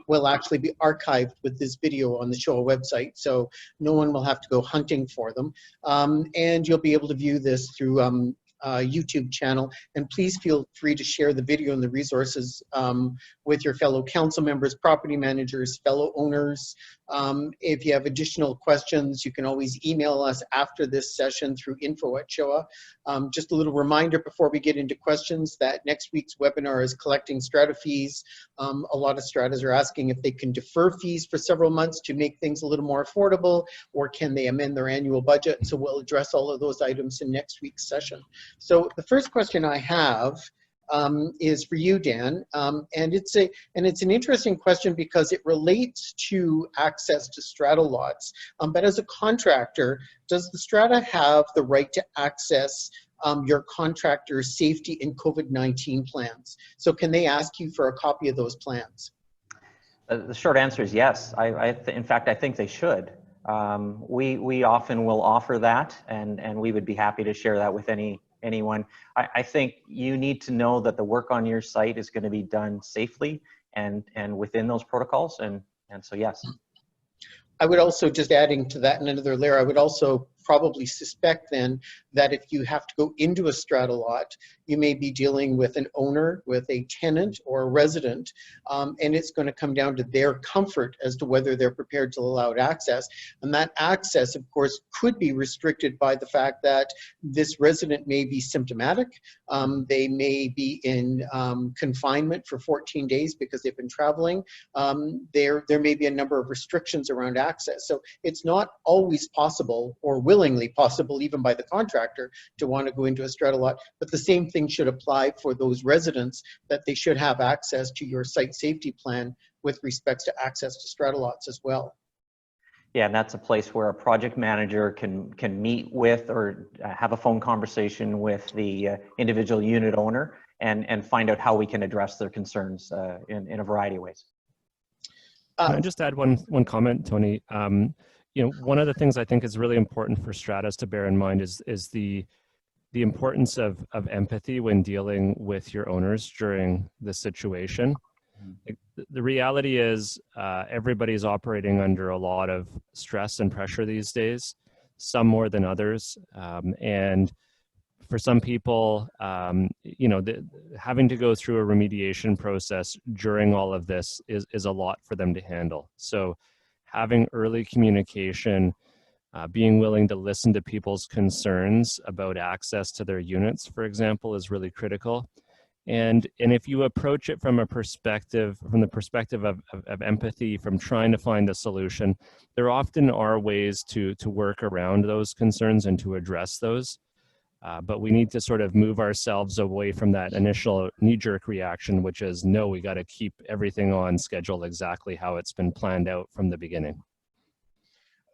will actually be archived with this video on the show website, so no one will have to go hunting for them. And you'll be able to view this through YouTube channel, and please feel free to share the video and the resources with your fellow council members, property managers, fellow owners. If you have additional questions, you can always email us after this session through info@CHOA. Just a little reminder before we get into questions that next week's webinar is collecting strata fees. A lot of stratas are asking if they can defer fees for several months to make things a little more affordable, or can they amend their annual budget? So we'll address all of those items in next week's session. So the first question I have is for you, Dan, and it's an interesting question because it relates to access to strata lots. But as a contractor, does the strata have the right to access your contractor's safety and COVID-19 plans? So can they ask you for a copy of those plans? The short answer is yes. In fact, I think they should. We often will offer that, and we would be happy to share that with anyone. I think you need to know that the work on your site is going to be done safely and within those protocols, and so yes. I would also, just adding to that in another layer, I would also probably suspect then that if you have to go into a strata lot, you may be dealing with an owner, with a tenant or a resident, and it's going to come down to their comfort as to whether they're prepared to allow access. And that access, of course, could be restricted by the fact that this resident may be symptomatic. They may be in confinement for 14 days because they've been traveling. There may be a number of restrictions around access. So it's not always possible, or willingly possible even by the contractor, to want to go into a strata lot, but the same thing should apply for those residents, that they should have access to your site safety plan with respect to access to strata lots as well. Yeah, and that's a place where a project manager can meet with or have a phone conversation with the individual unit owner and find out how we can address their concerns in a variety of ways. Can I just add one comment, Tony? You know, one of the things I think is really important for stratas to bear in mind is the importance of empathy when dealing with your owners during this situation. The reality is everybody's operating under a lot of stress and pressure these days, some more than others. And for some people, you know, having to go through a remediation process during all of this is a lot for them to handle. So having early communication, being willing to listen to people's concerns about access to their units, for example, is really critical. And if you approach it from the perspective of empathy, from trying to find a solution, there often are ways to work around those concerns and to address those. But we need to sort of move ourselves away from that initial knee-jerk reaction, which is, no, we got to keep everything on schedule exactly how it's been planned out from the beginning.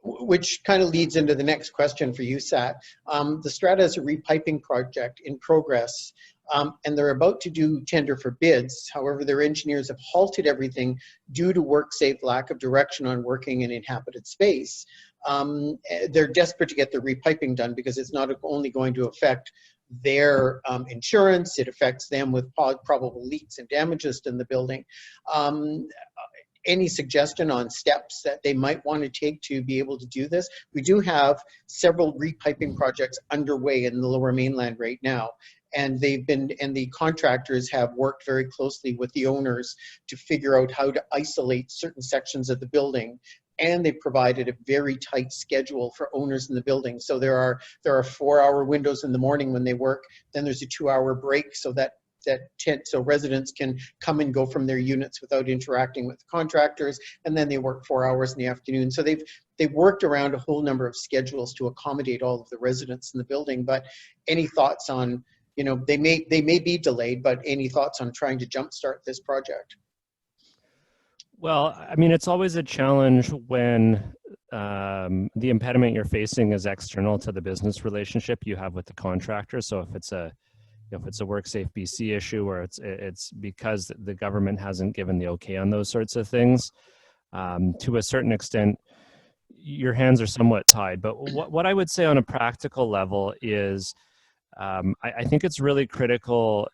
Which kind of leads into the next question for you, Sat. The strata is a repiping project in progress, and they're about to do tender for bids. However, their engineers have halted everything due to WorkSafe lack of direction on working in inhabited space. They're desperate to get the repiping done because it's not only going to affect their insurance, it affects them with probable leaks and damages in the building. Any suggestion on steps that they might want to take to be able to do this? We do have several repiping projects underway in the Lower Mainland right now, and the contractors have worked very closely with the owners to figure out how to isolate certain sections of the building, and they provided a very tight schedule for owners in the building. So there are 4-hour windows in the morning when they work, then there's a 2-hour break so so residents can come and go from their units without interacting with the contractors, and then they work 4 hours in the afternoon. So they've worked around a whole number of schedules to accommodate all of the residents in the building. But any thoughts on, you know, they may be delayed, but any thoughts on trying to jumpstart this project? Well, I mean, it's always a challenge when the impediment you're facing is external to the business relationship you have with the contractor. So if it's a if it's a WorkSafe BC issue or it's because the government hasn't given the okay on those sorts of things, to a certain extent, your hands are somewhat tied. But what I would say on a practical level is, I think it's really critical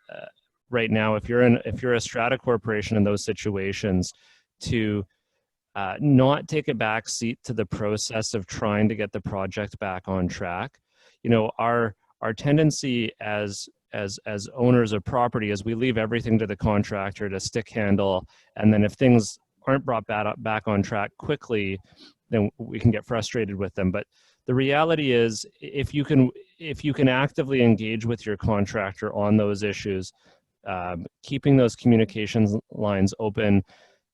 right now, if you're a strata corporation in those situations, to not take a back seat to the process of trying to get the project back on track. You know, our tendency as owners of property is we leave everything to the contractor to stick handle, and then if things aren't brought back on track quickly, then we can get frustrated with them. But the reality is, if you can actively engage with your contractor on those issues, keeping those communications lines open,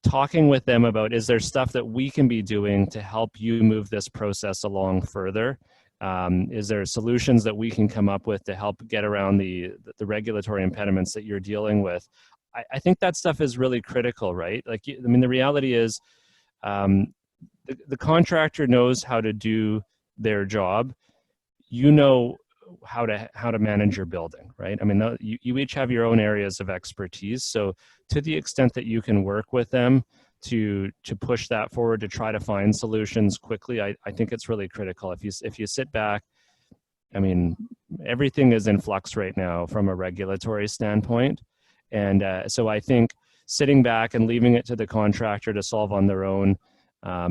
talking with them about, is there stuff that we can be doing to help you move this process along further? Is there solutions that we can come up with to help get around the regulatory impediments that you're dealing with? I think that stuff is really critical, right? Like, I mean, the reality is, the contractor knows how to do their job. You know how to manage your building, right? I mean, you each have your own areas of expertise. So to the extent that you can work with them to push that forward, to try to find solutions quickly, I think it's really critical. If you sit back, I mean, everything is in flux right now from a regulatory standpoint. And so I think sitting back and leaving it to the contractor to solve on their own,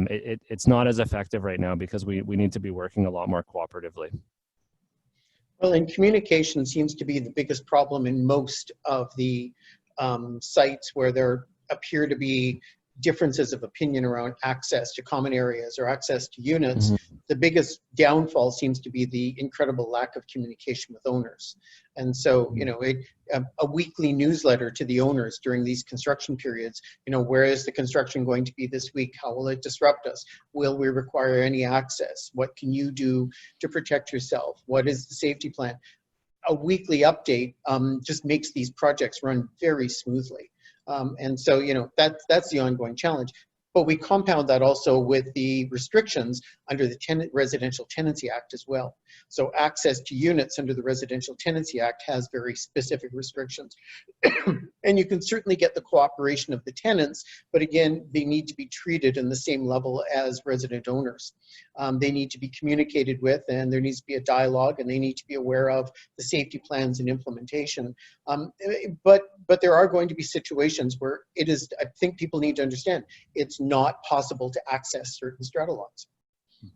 it's not as effective right now, because we need to be working a lot more cooperatively. Well, and communication seems to be the biggest problem in most of the sites where there appear to be differences of opinion around access to common areas or access to units. Mm-hmm. The biggest downfall seems to be the incredible lack of communication with owners. And so, you know, a weekly newsletter to the owners during these construction periods, you know, where is the construction going to be this week? How will it disrupt us? Will we require any access? What can you do to protect yourself? What is the safety plan? A weekly update just makes these projects run very smoothly. And so, you know, that's the ongoing challenge. But we compound that also with the restrictions under the Residential Tenancy Act as well. So access to units under the Residential Tenancy Act has very specific restrictions. And you can certainly get the cooperation of the tenants, but again, they need to be treated in the same level as resident owners. They need to be communicated with, and there needs to be a dialogue, and they need to be aware of the safety plans and implementation. But there are going to be situations where it is, I think people need to understand, it's not possible to access certain strata lots.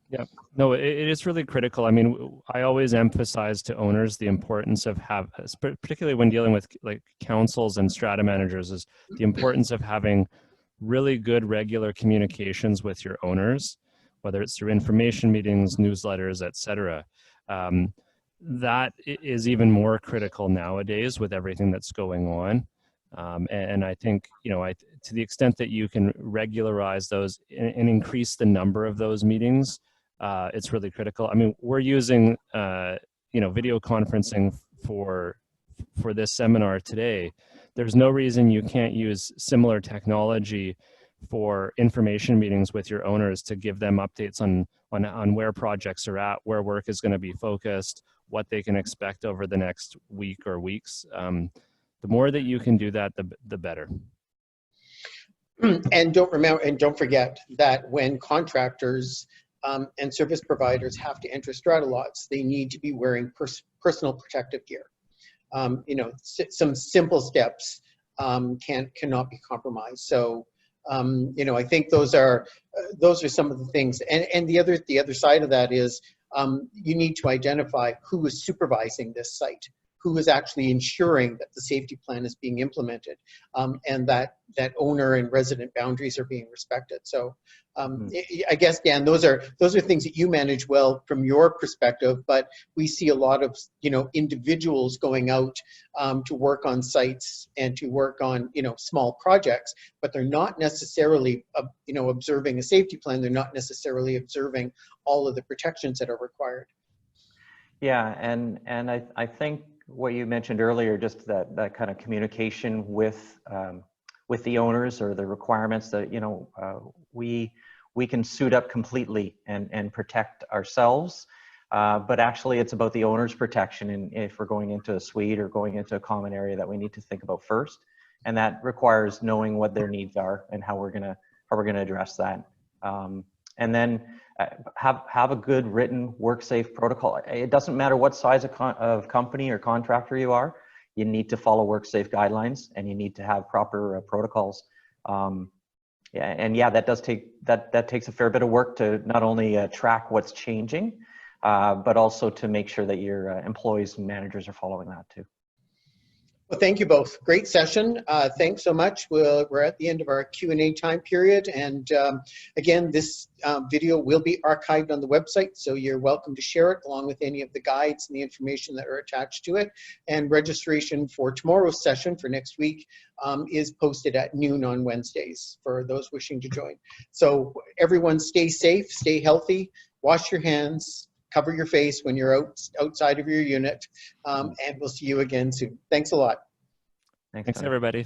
Yeah, no, it is really critical. I mean, I always emphasize to owners the importance of particularly when dealing with like councils and strata managers, is the importance of having really good regular communications with your owners, whether it's through information meetings, newsletters, etc. That is even more critical nowadays with everything that's going on. And I think, you know, to the extent that you can regularize those and increase the number of those meetings, it's really critical. I mean, we're using, you know, video conferencing for this seminar today. There's no reason you can't use similar technology for information meetings with your owners to give them updates on where projects are at, where work is going to be focused, what they can expect over the next week or weeks. The more that you can do that, the better. And don't forget that when contractors and service providers have to enter strata lots, they need to be wearing personal protective gear. You know, some simple steps cannot be compromised. So, you know, I think those are some of the things. And the other side of that is you need to identify who is supervising this site, who is actually ensuring that the safety plan is being implemented, and that owner and resident boundaries are being respected. So I guess, Dan, those are things that you manage well from your perspective, but we see a lot of, you know, individuals going out to work on sites and to work on, you know, small projects, but they're not necessarily, you know, observing a safety plan. They're not necessarily observing all of the protections that are required. Yeah, and I think what you mentioned earlier, just that kind of communication with the owners, or the requirements that, you know, we can suit up completely and protect ourselves. but actually it's about the owner's protection, and if we're going into a suite or going into a common area that we need to think about first. And that requires knowing what their needs are and how we're gonna address that. And then have a good written work-safe protocol. It doesn't matter what size of company or contractor you are, you need to follow work-safe guidelines, and you need to have proper protocols. Yeah, that takes a fair bit of work to not only track what's changing, but also to make sure that your employees and managers are following that too. Well, thank you both. Great session. Thanks so much. We're at the end of our Q&A time period. And again, this video will be archived on the website, so you're welcome to share it along with any of the guides and the information that are attached to it. And registration for tomorrow's session for next week is posted at noon on Wednesdays for those wishing to join. So everyone stay safe, stay healthy, wash your hands, cover your face when you're outside of your unit, and we'll see you again soon. Thanks a lot. Thanks everybody.